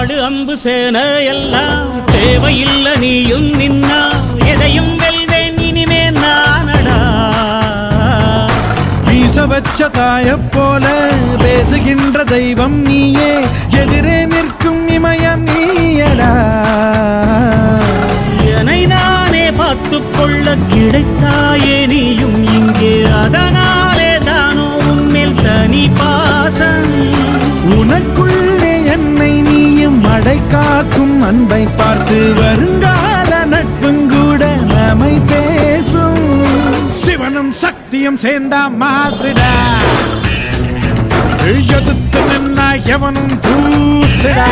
வாடு அம்பு சேன எல்லாம் தேவையில்லை நீயும் நின்னா எதையும் வெல்வேன் இனிமே நானடா வீச வச்ச தாயப் போல பேசுகின்ற தெய்வம் நீயே எதிரே நிற்கும் இமயம் நீயடா என்னை நானே பார்த்துக் கொள்ள கிடைத்தாயே நீயும் இங்கே அதனாலே தானோ உன்மேல் தனி பாசம் உனக்குள்ளே என்னை நீயும் அடை காக்கும் அன்பை பார்த்து வருங்கால நட்புங்கூட நம்மை பேசும் சிவனும் சக்தியும் சேர்ந்தா மாசுடா எதிர்த்து நின்னா எவனும் தூசுடா